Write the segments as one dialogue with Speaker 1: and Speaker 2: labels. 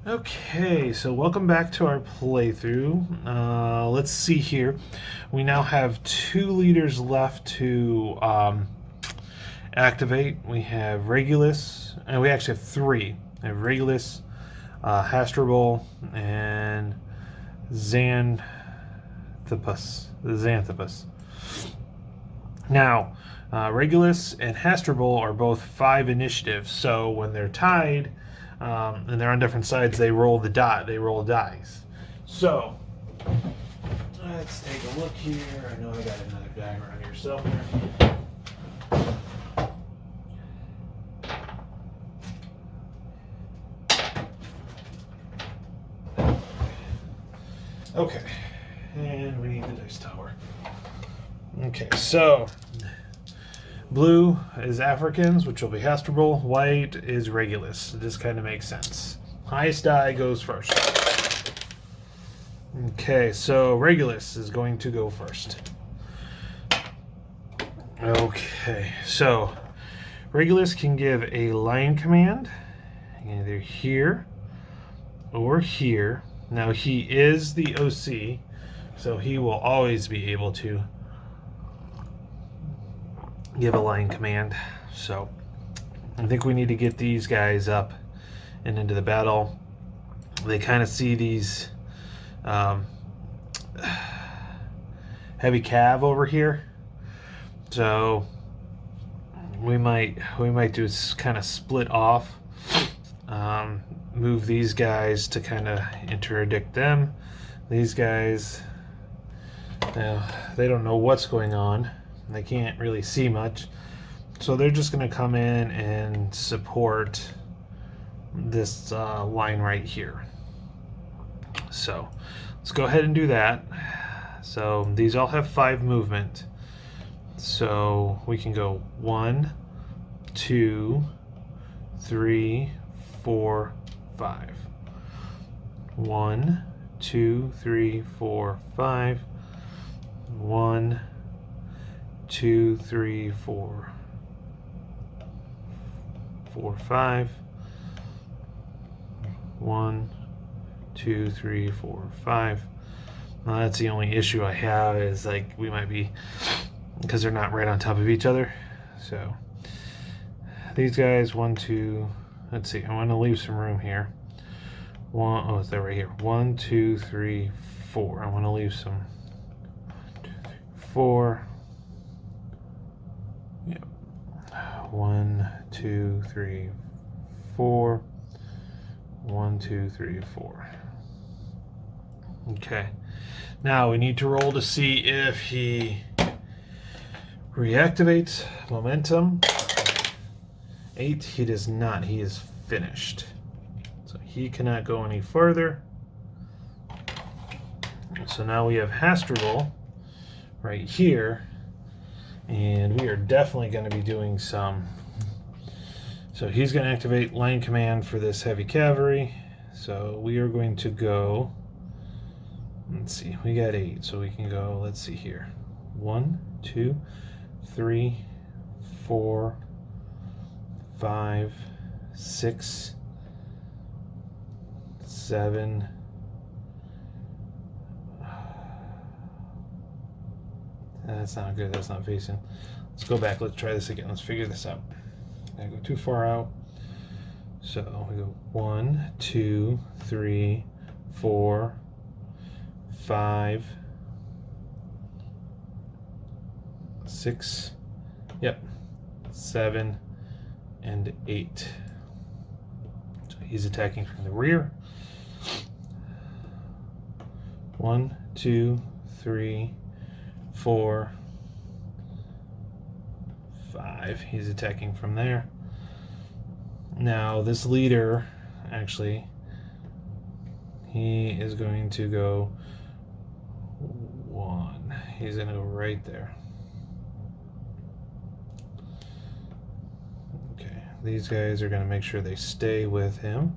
Speaker 1: Okay, so welcome back to our playthrough. Let's see here. We now have 2 leaders left to activate. We have Regulus, and we actually have 3. We have Regulus, Hastable, and Xanthopus. Now, Regulus and Hastable are both 5 initiative, so when they're tied, and they're on different sides, they roll the die. They roll dice. So let's take a look here. I know I got another die around here somewhere. Okay, and we need the dice tower. Okay, so blue is Africans, which will be Hastable. White is Regulus. This kind of makes sense. Highest die goes first. Okay, so Regulus is going to go first. Okay, so Regulus can give a line command either here or here. Now he is the OC, so he will always be able to give a line command. So I think we need to get these guys up and into the battle. They kind of see these heavy cav over here, so we might do kind of split off, move these guys to kind of interdict them. These guys, they don't know what's going on. They can't really see much, so they're just going to come in and support this line right here. So let's go ahead and do that. So these all have 5 movement, so we can go 1, 2, 3, 4, 5. 1, 2, 3, 4, 5. 1, 2, 3, 4, 5. 1, 2, 3, 4, 5. Now that's the only issue I have, is like we might be, because they're not right on top of each other. So these guys, 1, 2. Let's see. I want to leave some room here. Oh, they're right here. 1, 2, 3, 4. I want to leave some. 4. Yep. 1, 2, 3, 4. 1, 2, 3, 4. Okay. Now we need to roll to see if he reactivates momentum. 8. He does not. He is finished. So he cannot go any further. So now we have Hastable right here. And we are definitely going to be doing some. So he's going to activate line command for this heavy cavalry. So we are going to go. Let's see. We got 8. So we can go. Let's see here. 1, 2, 3, 4, 5, 6, 7. That's not good. That's not facing. Let's go back. Let's try this again. Let's figure this out. I go too far out. So we go 1, 2, 3, 4, 5, 6. Yep. 7 and 8. So he's attacking from the rear. 1, 2, 3, 4, 5. He's attacking from there. Now this leader, actually, he is going to go 1. He's going to go right there. Okay, these guys are going to make sure they stay with him.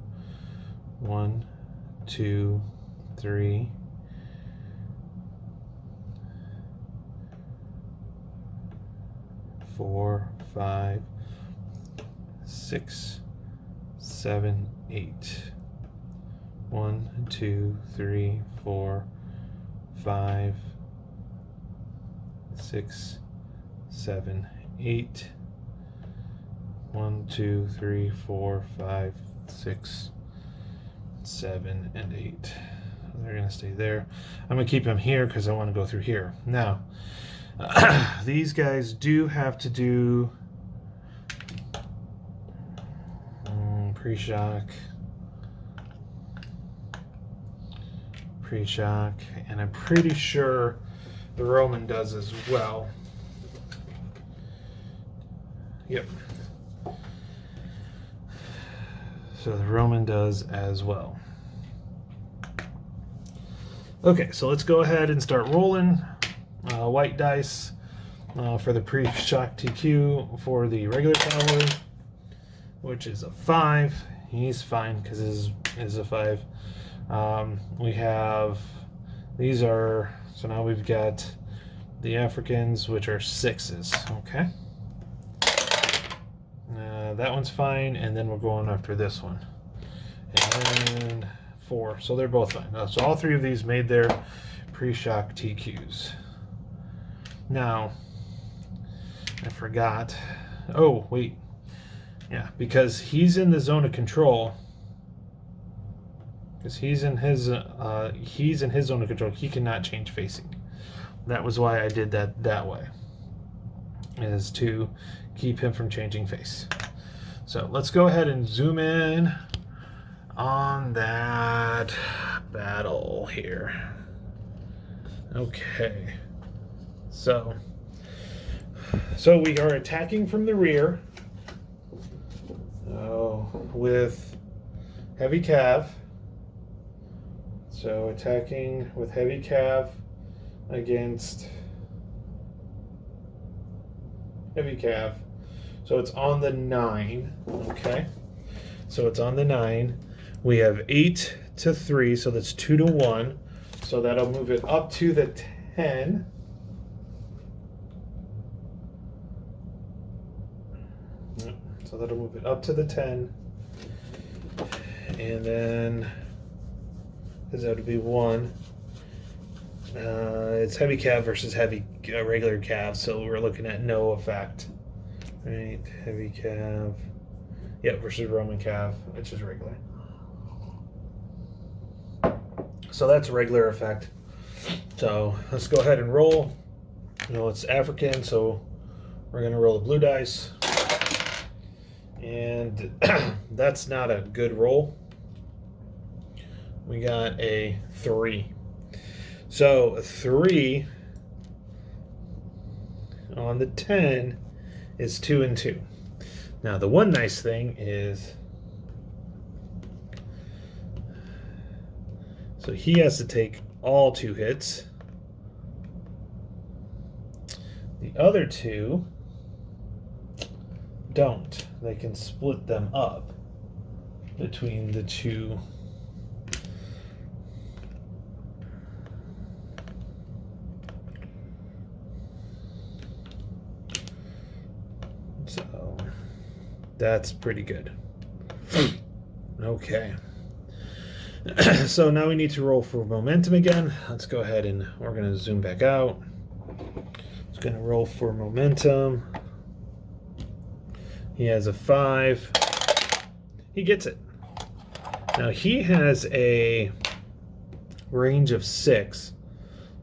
Speaker 1: 1, 2, 3, 4, 5, 6, 7, 8. 1, 2, 3, 4, 5, 6, 7, 8. 1, 2, 3, 4, 5, 6, 7, and 8. They're going to stay there. I'm going to keep them here because I want to go through here. Now, these guys do have to do pre-shock, and I'm pretty sure the Roman does as well. Yep. So the Roman does as well. Okay, so let's go ahead and start rolling. White dice for the pre-shock TQ for the regular cavalry, which is a 5. He's fine because his is a 5. We have, these are, so now we've got the Africans, which are 6s, okay? That one's fine, and then we're going after this one. And 4, so they're both fine. So all 3 of these made their pre-shock TQs. Now, I forgot. Oh, wait. Yeah, because he's in the zone of control. Because he's in his zone of control. He cannot change facing. That was why I did that way. Is to keep him from changing face. So let's go ahead and zoom in on that battle here. Okay. So we are attacking from the rear. With heavy cav. So attacking with heavy cav against heavy cav. So it's on the 9. Okay. So it's on the 9. We have 8 to 3, so that's 2 to 1. So that'll move it up to the 10. So that'll move it up to the 10. And then, because that would be 1. It's heavy cav versus heavy regular cav, so we're looking at no effect. Right, heavy cav. Yep, versus Roman cav, which is regular. So that's a regular effect. So let's go ahead and roll. It's African, so we're going to roll the blue dice. And that's not a good roll. We got a 3. So a 3 on the 10 is 2 and 2. Now the one nice thing is, so he has to take all 2 hits. The other 2 don't. They can split them up between the 2. So that's pretty good. Okay. So now we need to roll for momentum again. Let's go ahead and we're going to zoom back out. It's going to roll for momentum. He has a 5. He gets it. Now he has a range of 6.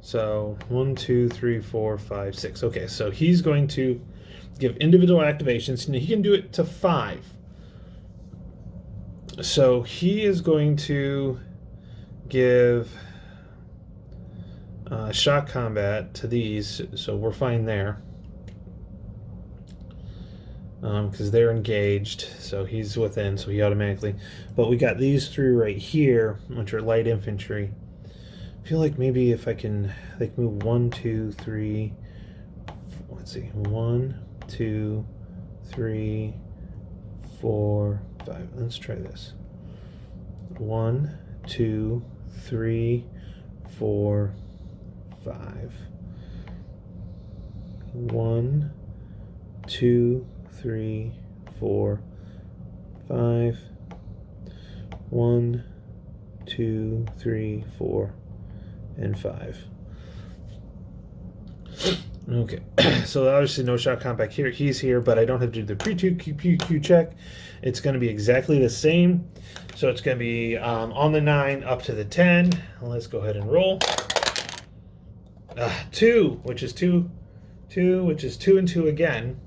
Speaker 1: So 1, 2, 3, 4, 5, 6. Okay, so he's going to give individual activations. He can do it to 5. So he is going to give shock combat to these. So we're fine there. Because they're engaged, so he's within, so he automatically. But we got these 3 right here, which are light infantry. I feel like maybe if I can, like, move 1, 2, 3. Let's see, 1, 2, 3, 4, 5. Let's try this. 1, 2, 3, 4, 5. 1, 2, 3, 4, 5. 1, 2, 3, 4, and 5. Okay, so obviously no shock compact here. He's here, but I don't have to do the pre-PQ check. It's going to be exactly the same. So it's going to be on the 9 up to the 10. Let's go ahead and roll. 2, which is 2, which is 2 and 2 again.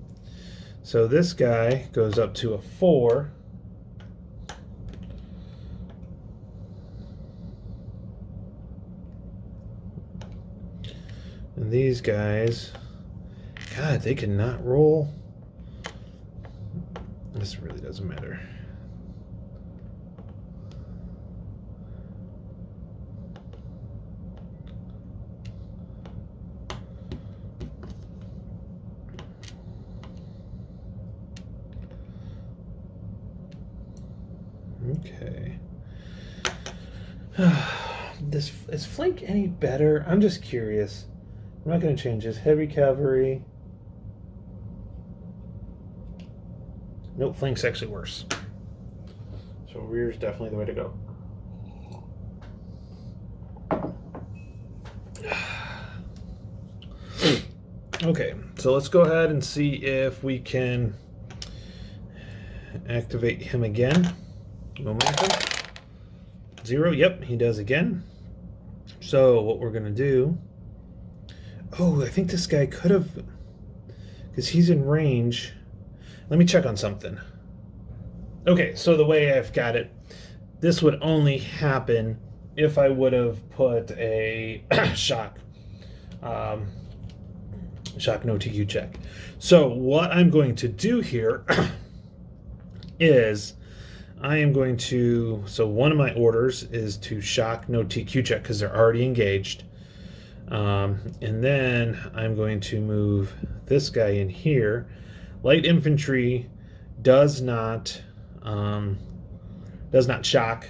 Speaker 1: So this guy goes up to a 4. And these guys, God, they cannot roll. This really doesn't matter. Okay. Is flank any better? I'm just curious. I'm not going to change this. Heavy cavalry. Nope, flank's actually worse. So rear's definitely the way to go. Okay, so let's go ahead and see if we can activate him again. Momentum. 0, yep, he does again. So what we're going to do... Oh, I think this guy could have... Because he's in range. Let me check on something. Okay, so the way I've got it, this would only happen if I would have put a shock no TQ check. So what I'm going to do here is I am going to... So one of my orders is to shock no TQ check because they're already engaged. And then I'm going to move this guy in here. Light infantry does not shock,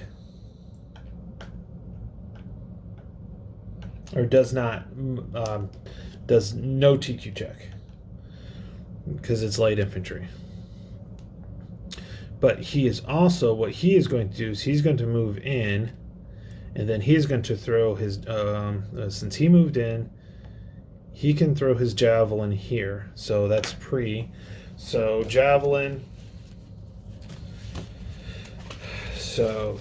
Speaker 1: or does no TQ check because it's light infantry. But he is also, what he is going to do is he's going to move in. And then he's going to throw his, since he moved in, he can throw his javelin here. So that's pre. So javelin. So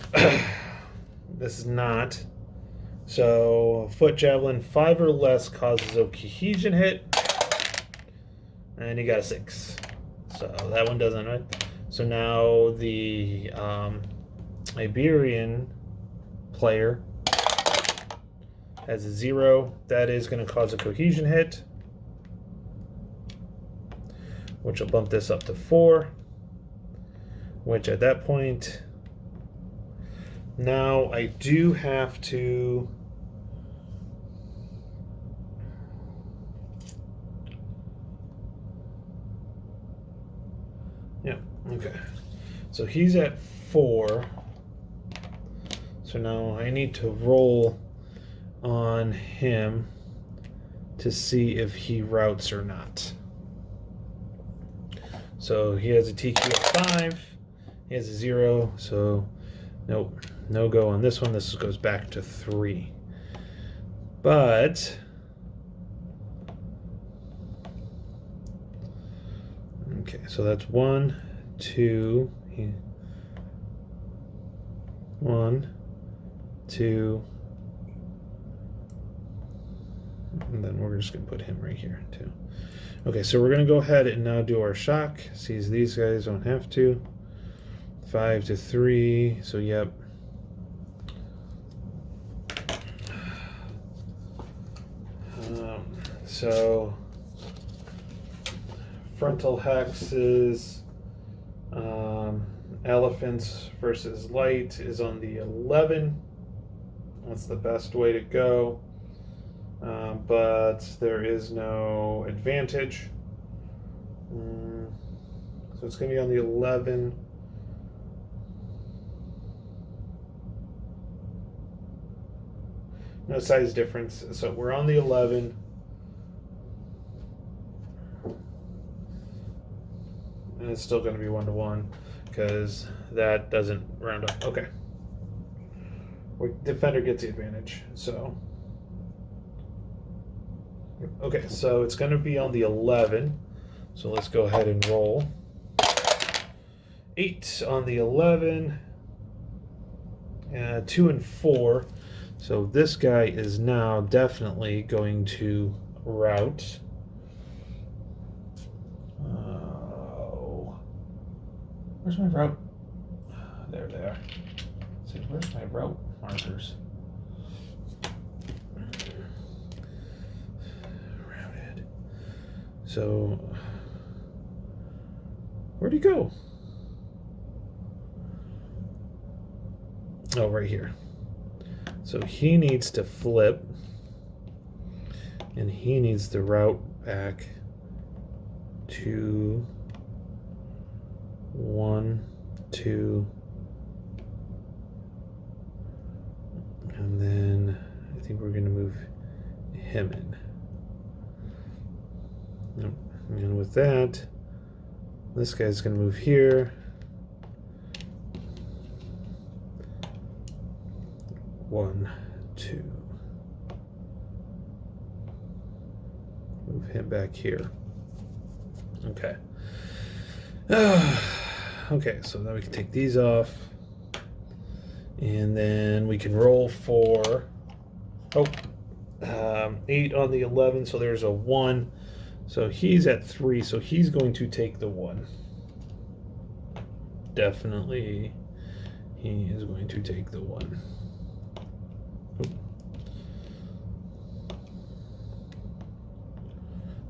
Speaker 1: this is not. So foot javelin 5 or less causes a cohesion hit. And he got a 6. So that one doesn't, right? So now the Iberian player has a 0. That is going to cause a cohesion hit, which will bump this up to 4, which at that point, now I do have to okay. So he's at 4. So now I need to roll on him to see if he routes or not. So he has a TQ of 5. He has a 0. So nope, no go on this one. This goes back to 3. But okay, so that's 1, 2, 1, 2, and then we're just going to put him right here too. Okay, so we're going to go ahead and now do our shock. See, these guys don't have to. 5 to 3, so yep. So frontal hexes, elephants versus light is on the 11. That's the best way to go, but there is no advantage. So it's going to be on the 11. No size difference. So we're on the 11. And it's still going to be 1-to-1 because that doesn't round up. Okay. defender gets the advantage. So, okay, so it's going to be on the 11. So let's go ahead and roll. 8 on the 11. 2 and 4. So this guy is now definitely going to route. Where's my route? There they are. Let's see, where's my route markers? Routed. So, where'd he go? Oh, right here. So he needs to flip, and he needs to route back to 1, 2, and then I think we're going to move him in. And with that, this guy's going to move here. 1, 2. Move him back here. Okay. Okay, so now we can take these off. And then we can roll for 8 on the 11, so there's a 1. So he's at 3, so he's going to take the 1. Definitely, he is going to take the 1.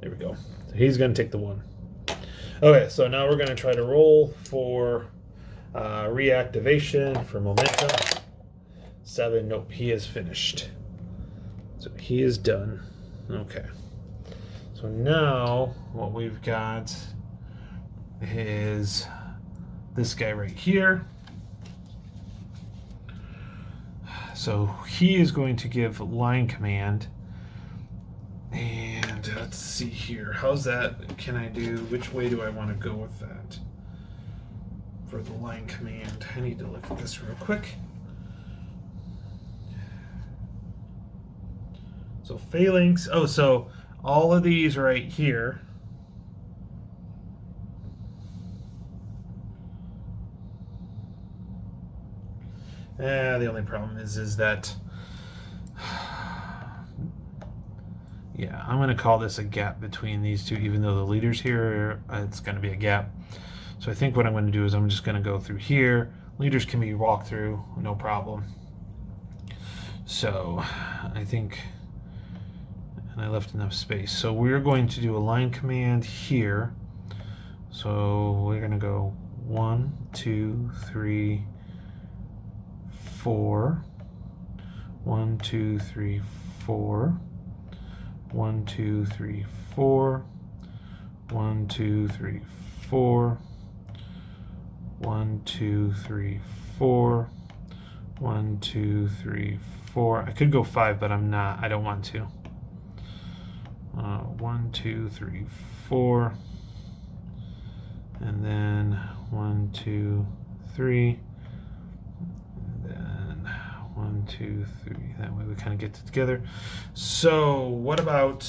Speaker 1: There we go. So he's going to take the 1. Okay, so now we're going to try to roll for reactivation for momentum. 7, nope, he is finished. So he is done. Okay. So now what we've got is this guy right here. So he is going to give line command. And let's see here. How's that? Can I do? Which way do I want to go with that? For the line command. I need to look at this real quick. So Phalanx. Oh, so all of these right here. The only problem is that, yeah, I'm going to call this a gap between these two, even though the leader's here, it's going to be a gap. So I think what I'm going to do is I'm just going to go through here. Leaders can be walked through, no problem. So I think, and I left enough space. So we're going to do a line command here. So we're going to go 1, 2, 3, 4. 1, 2, 3, 4. 1, 2, 3, 4. 1, 2, 3, 4. 1, 2, 3, 4. 1, 2, 3, 4. I could go 5, but I'm not. I don't want to. 1, 2, 3, 4. And then 1, 2, 3. And then 1, 2, 3. That way we kind of get it together. So what about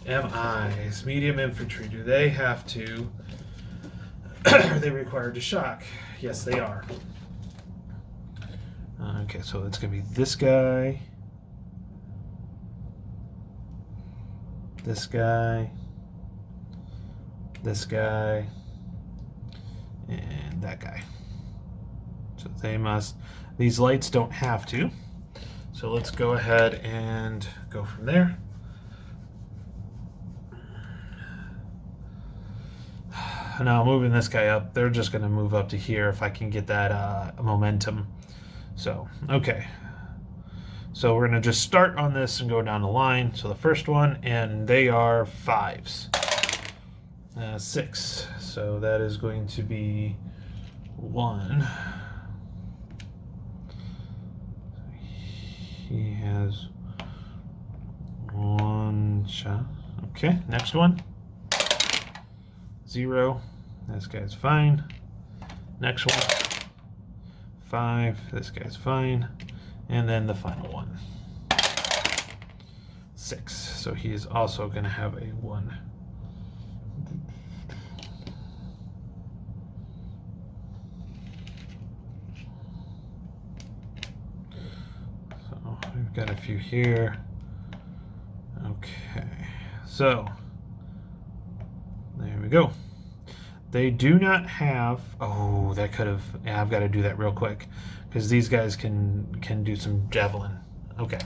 Speaker 1: MIs, medium infantry? Do they have to? Are they required to shock? Yes, they are. Okay, so it's going to be this guy, this guy, this guy, and that guy. So they must, these lights don't have to. So let's go ahead and go from there. Now moving this guy up, they're just going to move up to here if I can get that momentum. So, okay. So we're going to just start on this and go down the line. So the first one, and they are 5s. 6. So that is going to be 1. He has 1 shot. Okay, next one. 0. This guy's fine. Next one. 5. This guy's fine. And then the final one. 6. So he is also going to have a 1. So we've got a few here. Okay. So there we go. They do not have. Oh, that could have. Yeah, I've got to do that real quick because these guys can do some javelin. Okay.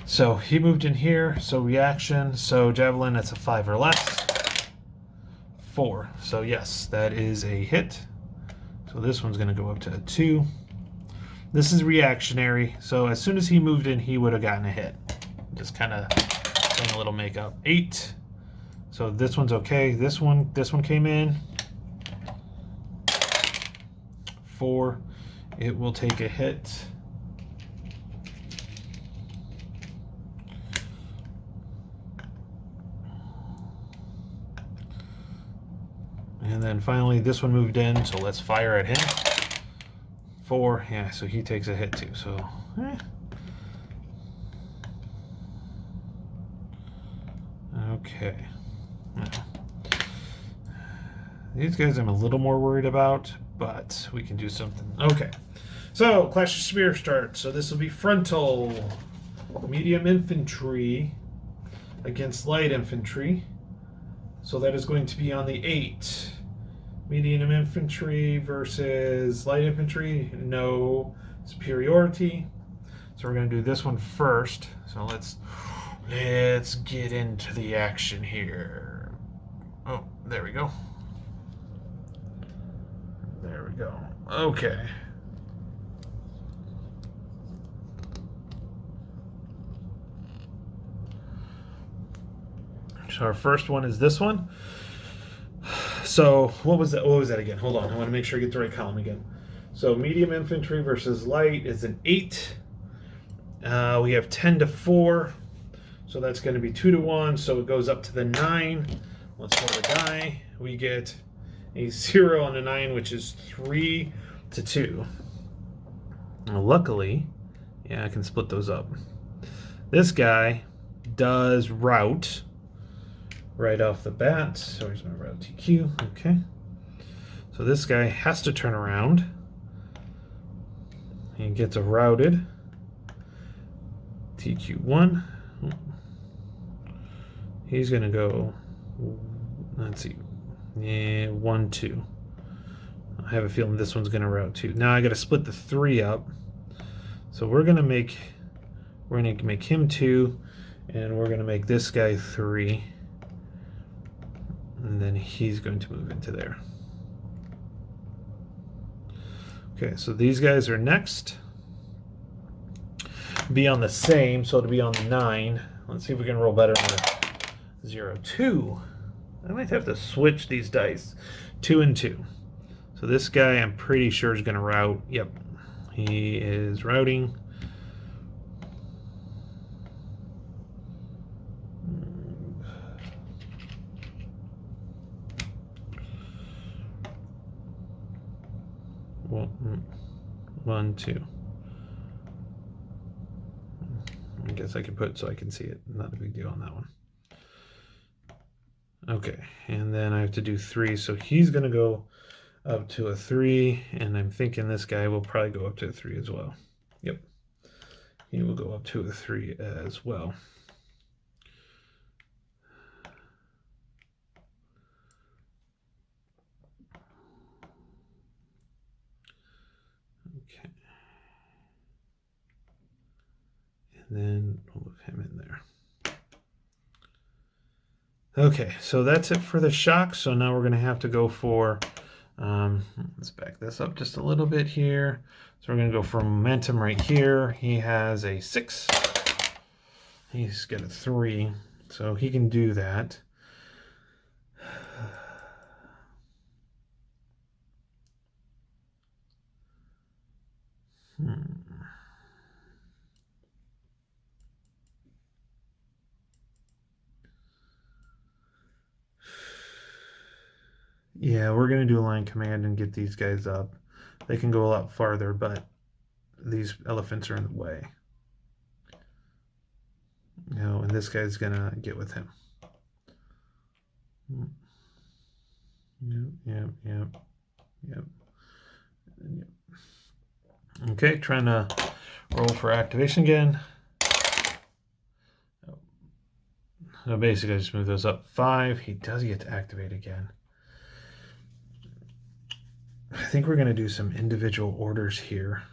Speaker 1: So he moved in here. So reaction. So javelin. That's a 5 or less. 4. So yes, that is a hit. So this one's going to go up to a 2. This is reactionary. So as soon as he moved in, he would have gotten a hit. Just kind of playing a little makeup. 8. So this one's okay. This one came in. 4. It will take a hit. And then finally this one moved in, so let's fire at him. 4. Yeah, so he takes a hit too. So okay. These guys I'm a little more worried about, but we can do something. Okay. So, Clash of Spear starts. So this will be frontal. Medium infantry against light infantry. So that is going to be on the 8. Medium infantry versus light infantry. No superiority. So we're going to do this one first. So let's get into the action here. Oh, there we go. There we go. Okay. So our first one is this one. So what was that? What was that again? Hold on. I want to make sure I get the right column again. So medium infantry versus light is an 8. We have 10 to 4. So that's going to be 2 to 1. So it goes up to the 9. Let's roll the die. We get a 0 on a 9, which is 3 to 2. Now, luckily, yeah, I can split those up. This guy does route right off the bat. So here's my route TQ. Okay. So this guy has to turn around. He gets a routed TQ1. He's going to go, let's see, yeah, 1, 2. I have a feeling this one's going to route 2. Now I got to split the 3 up. So we're going to make him 2, and we're going to make this guy 3. And then he's going to move into there. Okay, so these guys are next. Be on the same, so it'll be on the 9. Let's see if we can roll better than a 0, 2. I might have to switch these dice. 2 and 2. So this guy I'm pretty sure is going to route. Yep, he is routing. Well, 1, 2. I guess I can put it so I can see it. Not a big deal on that one. Okay, and then I have to do 3. So he's going to go up to a 3, and I'm thinking this guy will probably go up to a 3 as well. Yep, he will go up to a 3 as well. Okay, and then we'll move him in there. Okay, so that's it for the shock. So now we're going to have to go for, let's back this up just a little bit here. So we're going to go for momentum right here. He has a 6. He's got a 3, so he can do that. Yeah, we're going to do a line command and get these guys up. They can go a lot farther, but these elephants are in the way. You know, and this guy's gonna get with him. Yep. Okay, trying to roll for activation again. So basically, I just move those up 5. He does get to activate again. I think we're going to do some individual orders here.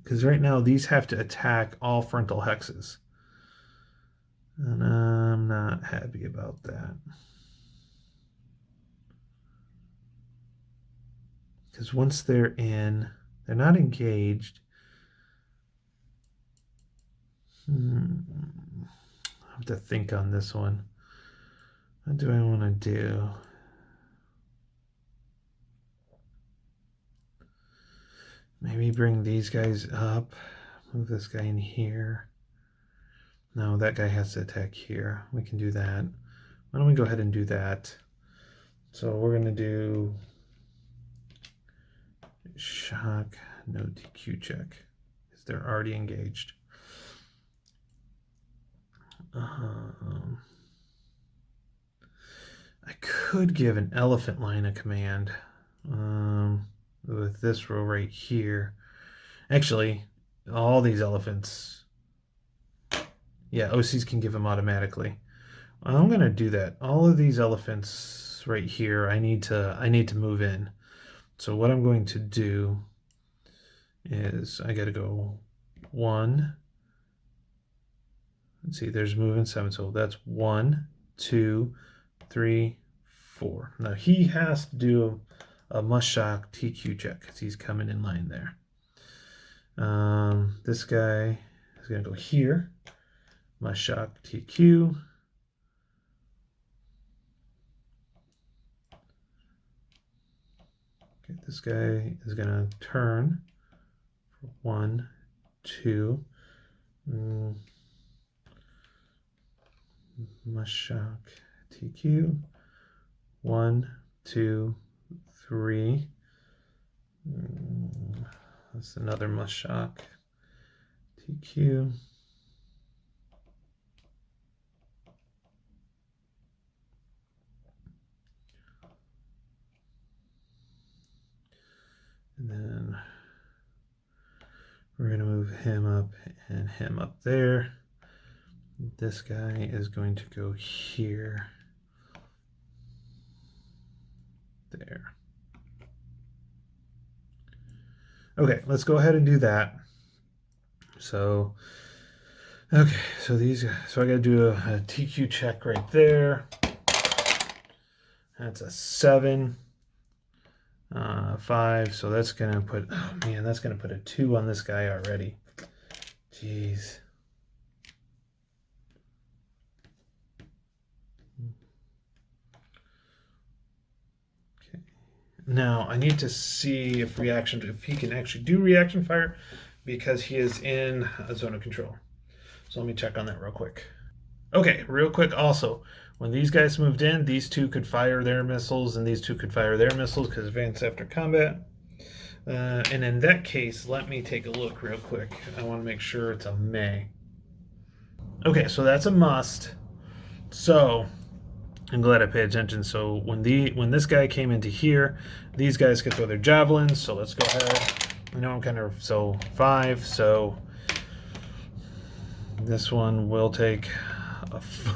Speaker 1: Because right now, these have to attack all frontal hexes. And I'm not happy about that. Because once they're in, they're not engaged. I have to think on this one. What do I want to do? Maybe bring these guys up. Move this guy in here. No, that guy has to attack here. We can do that. Why don't we go ahead and do that? So we're going to do shock, no TQ check, because they're already engaged. I could give an elephant line a command with this row right here. Actually, all these elephants, yeah, OCs can give them automatically. I'm gonna do that. All of these elephants right here, I need to move in. So what I'm going to do is I got to go 1. Let's see, there's moving 7, so that's 1, 2, 3, 4. Now he has to do a must shock TQ check because he's coming in line there. This guy is going to go here, must shock TQ. Okay, this guy is going to turn for 1, 2. Must shock TQ. 1, 2, 3. That's another must shock TQ. And then we're going to move him up and him up there. This guy is going to go here. There. Okay, let's go ahead and do that. So, okay, so these guys, so I got to do a TQ check right there. That's a 7. 5, so that's gonna put, oh man, that's gonna put a 2 on this guy already. Jeez. Okay. Now I need to see if he can actually do reaction fire, because he is in a zone of control. So let me check on that real quick. Okay, real quick also, when these guys moved in, these 2 could fire their missiles and these 2 could fire their missiles because advance after combat. And in that case, let me take a look real quick. I want to make sure it's a may. Okay, so that's a must. So I'm glad I paid attention. So when this guy came into here, these guys could throw their javelins. So let's go ahead. I know I'm kind of, so 5. So this one will take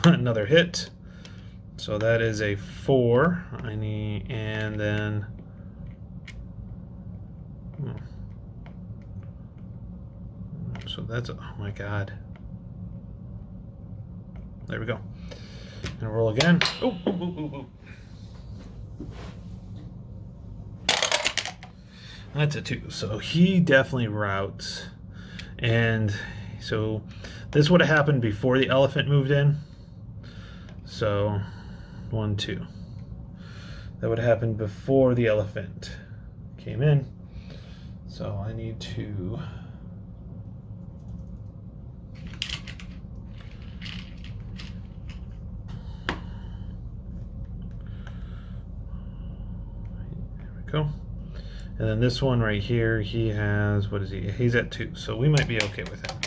Speaker 1: another hit. So that is a 4. I need, and then so that's, oh my god. There we go. And roll again. Ooh. That's a 2. So he definitely routes. And so this would have happened before the elephant moved in. So 1, 2. That would have happened before the elephant came in. So I need to go. And then this one right here, he has, what is he? He's at 2, so we might be okay with him.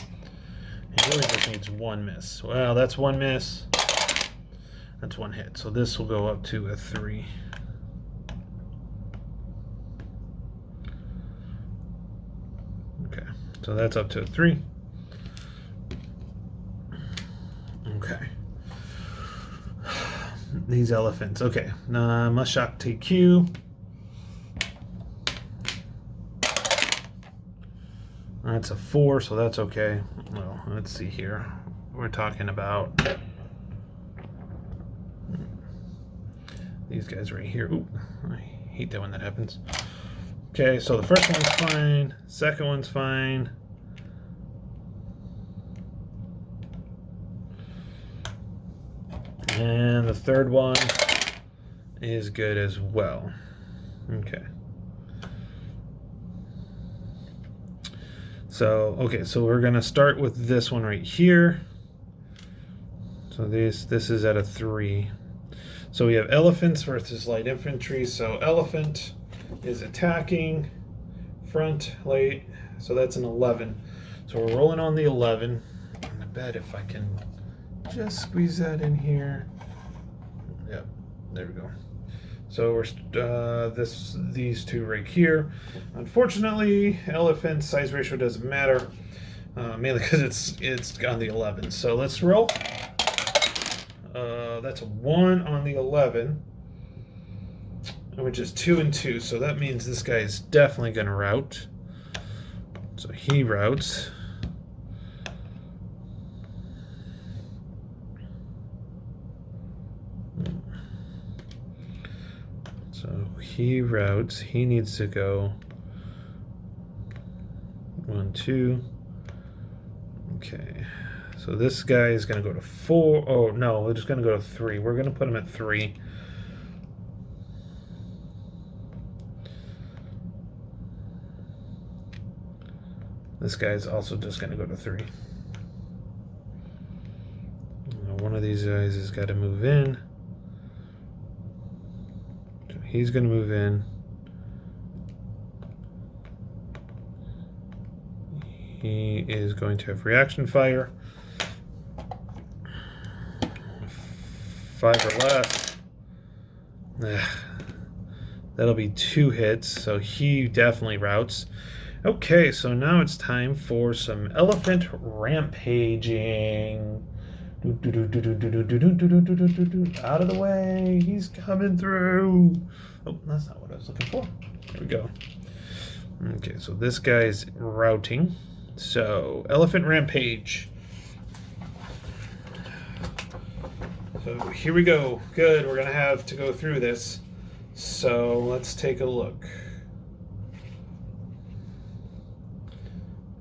Speaker 1: He really just needs 1 miss. Well, that's 1 miss. That's 1 hit. So this will go up to a 3. Okay, so that's up to a 3. Okay. These elephants. Okay, must shock TQ. That's a 4, so that's okay. Well, let's see here. We're talking about these guys right here. Ooh, I hate that when that happens. Okay, so the first one's fine. Second one's fine. And the third one is good as well. Okay. So, okay, so we're going to start with this one right here. So this is at a 3. So we have elephants versus light infantry. So elephant is attacking, front, light. So that's an 11. So we're rolling on the 11. And I bet if I can just squeeze that in here. Yep, there we go. So we're these two right here. Unfortunately, elephant size ratio doesn't matter, mainly because it's on the 11. So let's roll. That's a 1 on the 11, which is 2 and 2. So that means this guy is definitely going to route. So he routes. So he routes. He needs to go 1, 2. Okay. So this guy is going to go to 4. Oh, no, we're just going to go to 3. We're going to put him at 3. This guy's also just going to go to 3. One of these guys has got to move in. So he's going to move in. He is going to have reaction fire. 5 or less. That'll be 2 hits, so he definitely routes. Okay, so now it's time for some elephant rampaging. Out of the way, he's coming through. Oh, that's not what I was looking for. There we go. Okay, so this guy's routing. So, elephant rampage. So here we go. Good, we're gonna have to go through this. So let's take a look.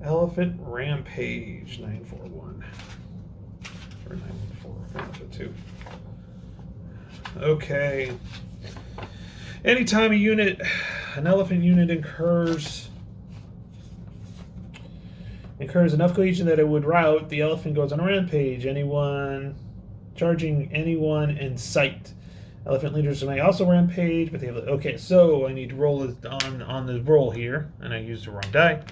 Speaker 1: Elephant rampage 941 or 914. Okay. Anytime an elephant unit incurs enough cohesion that it would route, the elephant goes on a rampage. Charging anyone in sight. Elephant leaders may also rampage, but they have. Okay, so I need to roll it on the roll here, and I used the wrong die.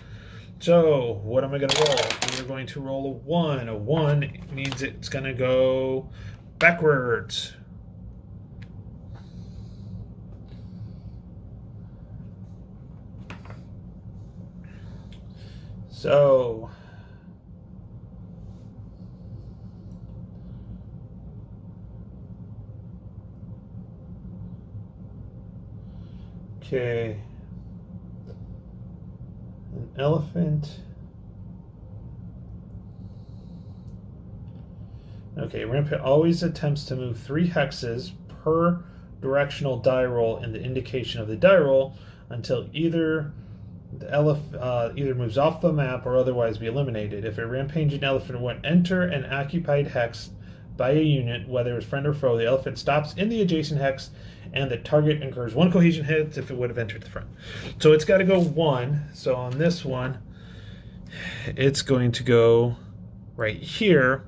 Speaker 1: So what am I going to roll? We're going to roll a 1. A 1 means it's going to go backwards. So okay, an elephant. Okay, rampant always attempts to move 3 hexes per directional die roll in the indication of the die roll until either the elephant either moves off the map or otherwise be eliminated. If a rampaging elephant would enter an occupied hex by a unit, whether it's friend or foe, the elephant stops in the adjacent hex and the target incurs 1 cohesion hit if it would have entered the front. So it's got to go 1. So on this one, it's going to go right here.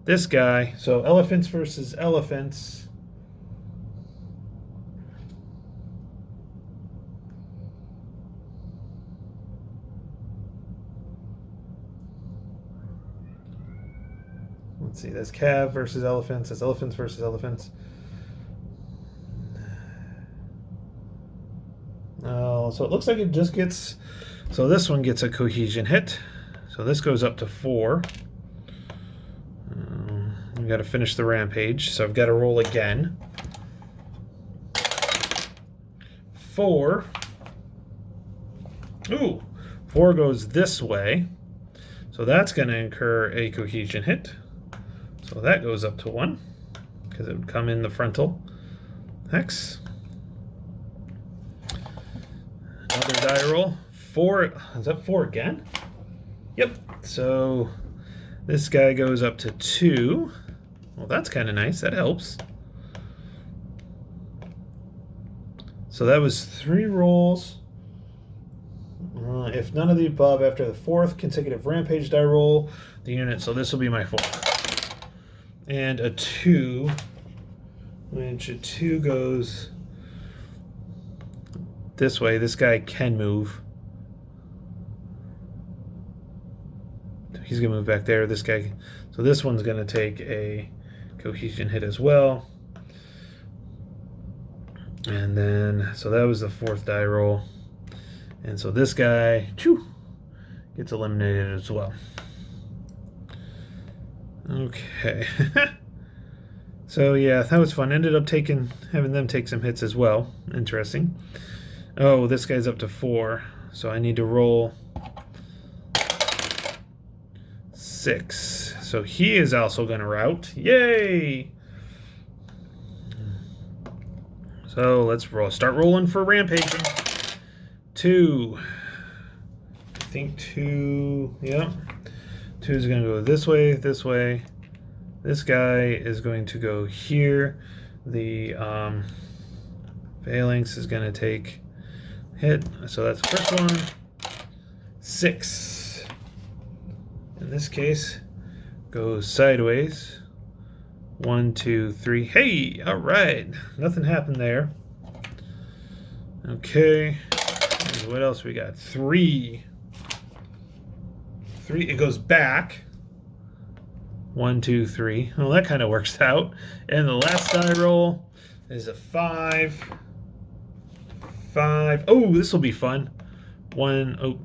Speaker 1: This guy, so elephants versus elephants. Let's see, that's cav versus elephants. That's elephants versus elephants. Oh, so it looks like it just gets... So this one gets a cohesion hit. So this goes up to 4. We got to finish the rampage, so I've got to roll again. 4. Ooh, 4 goes this way. So that's going to incur a cohesion hit. So that goes up to 1, because it would come in the frontal hex. Another die roll. 4. Is that 4 again? Yep. So this guy goes up to 2. Well, that's kind of nice. That helps. So that was 3 rolls. If none of the above after the 4th consecutive rampage die roll, the unit, so this will be my 4th. And a 2, which a 2 goes this way. This guy can move. He's going to move back there. This guy, so this one's going to take a cohesion hit as well. And then, so that was the 4th die roll. And so this guy, gets eliminated as well. Okay. So yeah, that was fun. Ended up having them take some hits as well. Interesting. Oh, this guy's up to 4. So I need to roll 6. So he is also going to rout. Yay! So let's start rolling for rampaging. 2. I think 2. Yep. 2 is going to go this way, this way. This guy is going to go here. The Phalanx is going to take hit. So that's the first one. 6. In this case, goes sideways. 1, 2, 3. Hey, all right. Nothing happened there. Okay. And what else we got? 3. 3. It goes back. 1, 2, 3. Well, that kind of works out. And the last die roll is a 5. 5. Oh, this will be fun. 1,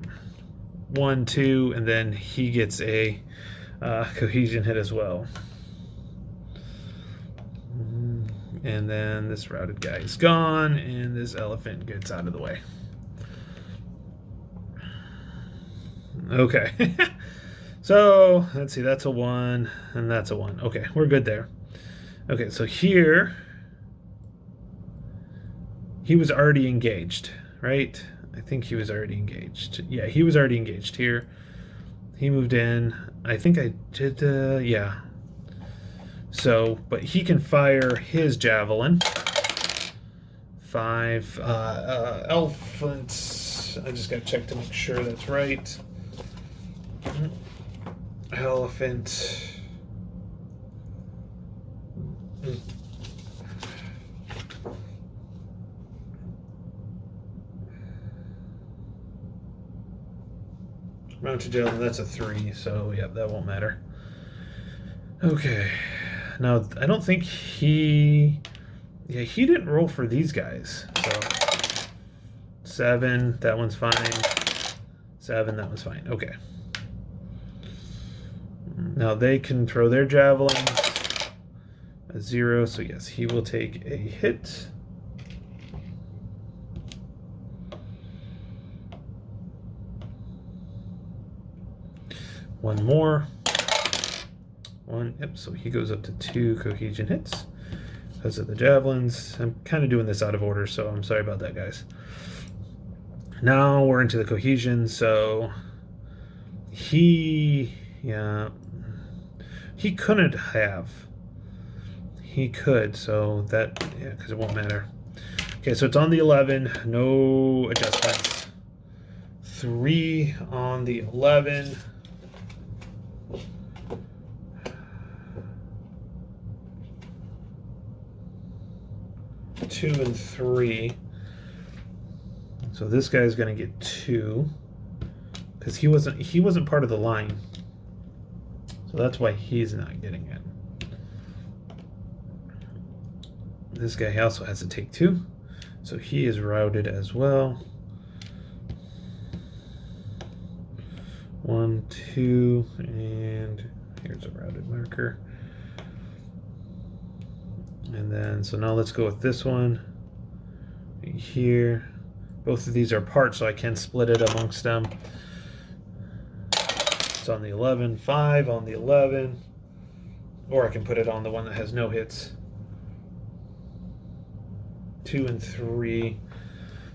Speaker 1: 2, and then he gets a cohesion hit as well. And then this routed guy is gone, and this elephant gets out of the way. Okay. So, let's see, that's a 1, and that's a 1. Okay, we're good there. Okay, so here, he was already engaged, right? I think he was already engaged. Yeah, he was already engaged here. He moved in. I think I did, yeah. So, but he can fire his javelin. 5 elephants. I just got to check to make sure that's right. Elephant. Mounted javelin, that's a 3, so yeah, that won't matter. Okay. Now, I don't think he didn't roll for these guys. So 7, that one's fine. 7, that one's fine. Okay. Now they can throw their javelins. A 0, so yes, he will take a hit. One more. 1, yep, so he goes up to 2 cohesion hits because of the javelins. I'm kind of doing this out of order, so I'm sorry about that, guys. Now we're into the cohesion, so he couldn't have. He could, so that, yeah, because it won't matter. Okay, so it's on the 11, no adjustments. 3 on the 11. 2 and 3. So this guy's going to get 2 because he wasn't part of the line. So that's why he's not getting it. This guy also has to take 2. So he is routed as well. 1, 2, and here's a routed marker. And then, so now let's go with this one right here. Both of these are parts, so I can split it amongst them. It's on the 11, 5 on the 11, or I can put it on the one that has no hits. 2 and 3.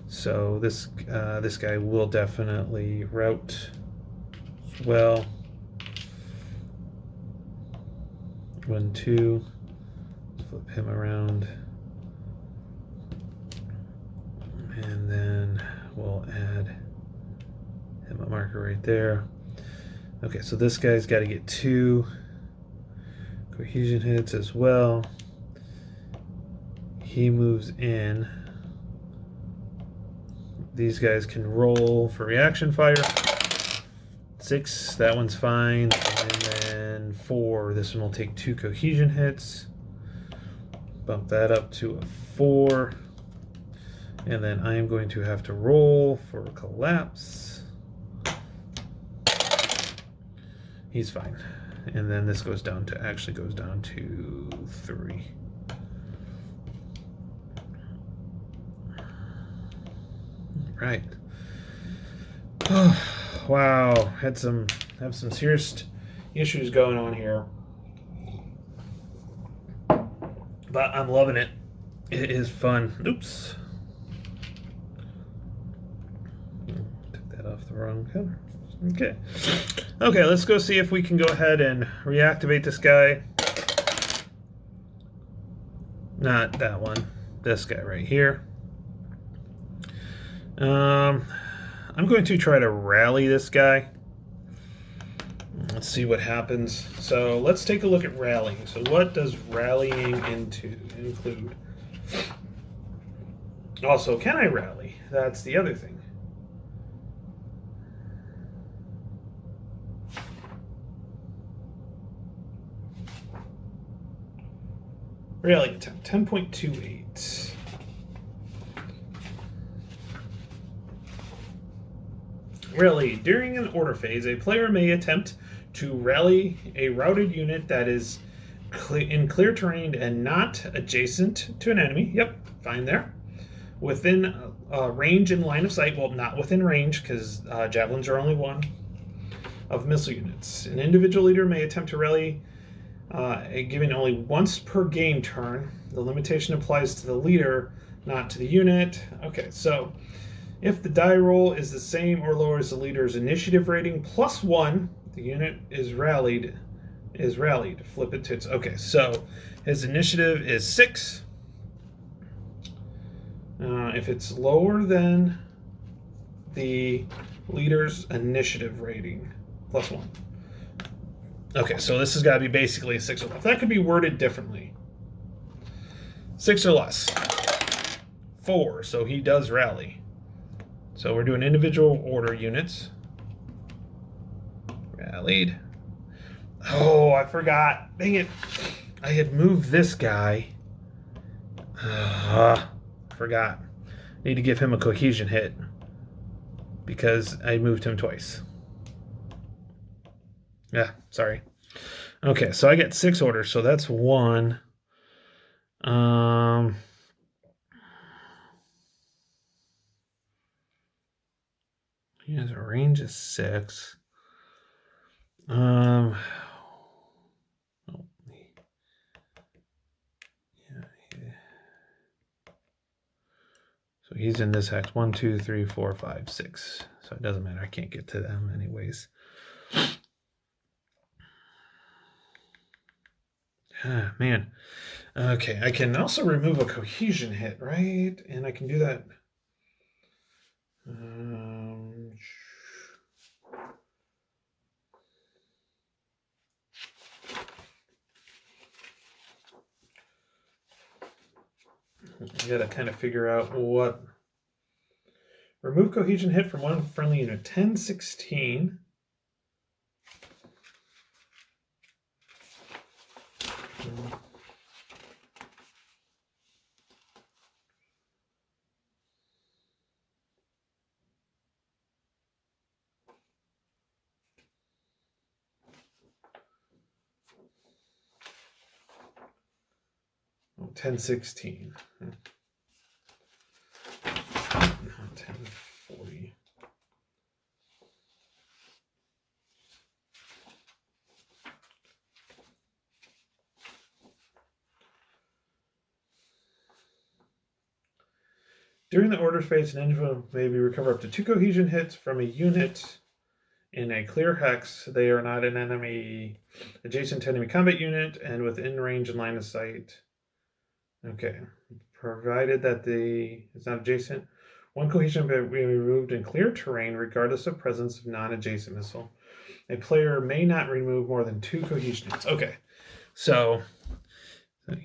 Speaker 1: So this guy will definitely route as well. 1, 2. Flip him around. And then we'll add him a marker right there. Okay, so this guy's got to get 2 cohesion hits as well. He moves in. These guys can roll for reaction fire. 6, that one's fine. And then 4, this one will take 2 cohesion hits. Bump that up to a 4. And then I am going to have to roll for a collapse. He's fine. And then this goes down to, actually goes down to 3. Right. Oh, wow. Have some serious issues going on here. But I'm loving it. It is fun. Oops. Took that off the wrong cover. Okay. Okay, let's go see if we can go ahead and reactivate this guy. Not that one. This guy right here. I'm going to try to rally this guy. Let's see what happens. So let's take a look at rallying. So what does rallying include? Also, can I rally? That's the other thing. Rally attempt 10.28. Rally. During an order phase, a player may attempt to rally a routed unit that is in clear terrain and not adjacent to an enemy. Yep, fine there. Within range and line of sight. Well, not within range, because javelins are only 1 of missile units. An individual leader may attempt to rally given only once per game turn. The limitation applies to the leader, not to the unit. Okay, so if the die roll is the same or lower as the leader's initiative rating plus 1, the unit is rallied. Flip it to its. Okay, so his initiative is 6. If it's lower than the leader's initiative rating, plus 1. Okay, so this has got to be basically a 6 or less. That could be worded differently. 6 or less. 4, so he does rally. So we're doing individual order units. Rallied. Oh, I forgot. Dang it. I had moved this guy. Forgot. Need to give him a cohesion hit because I moved him twice. Yeah, sorry. Okay, so I get 6 orders, so that's 1. He has a range of 6. Oh. Yeah. So he's in this hex. 1, 2, 3, 4, 5, 6. So it doesn't matter. I can't get to them anyways. Ah, man. Okay, I can also remove a cohesion hit, right? And I can do that. You gotta kind of figure out what. Remove cohesion hit from one friendly unit. 10, 16. Oh, 1016. 1040. During the order phase, an engine may recover up to 2 cohesion hits from a unit in a clear hex. They are not an enemy adjacent to enemy combat unit and within range and line of sight. Okay. Provided that it's not adjacent. 1 cohesion may be removed in clear terrain regardless of presence of non-adjacent missile. A player may not remove more than 2 cohesion hits. Okay. So we're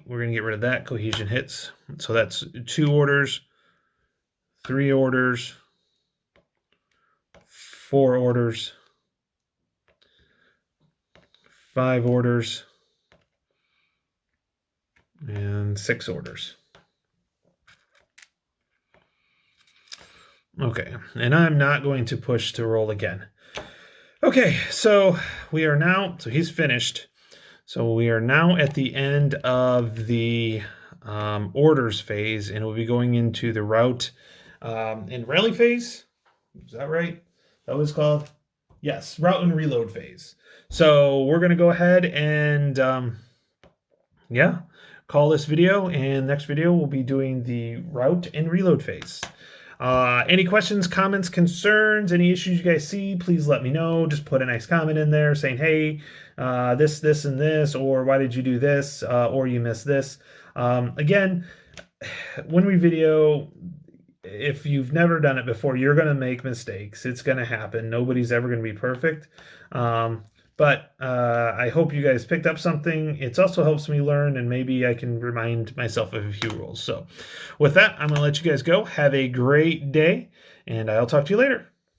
Speaker 1: going to get rid of that cohesion hits. So that's 2 orders, 3 orders, 4 orders, 5 orders, and 6 orders. Okay, and I'm not going to push to roll again. Okay, so he's finished. So we are now at the end of the orders phase, and we'll be going into the route and rally phase. Is that right? That was called? Yes, route and reload phase. So we're going to go ahead and, call this video. And next video, we'll be doing the route and reload phase. Any questions, comments, concerns, any issues you guys see, please let me know. Just put a nice comment in there saying, hey, this, and this, or why did you do this, or you missed this. Again, when we video, if you've never done it before, you're going to make mistakes. It's going to happen. Nobody's ever going to be perfect. But I hope you guys picked up something. It also helps me learn, and maybe I can remind myself of a few rules. So with that, I'm going to let you guys go. Have a great day, and I'll talk to you later.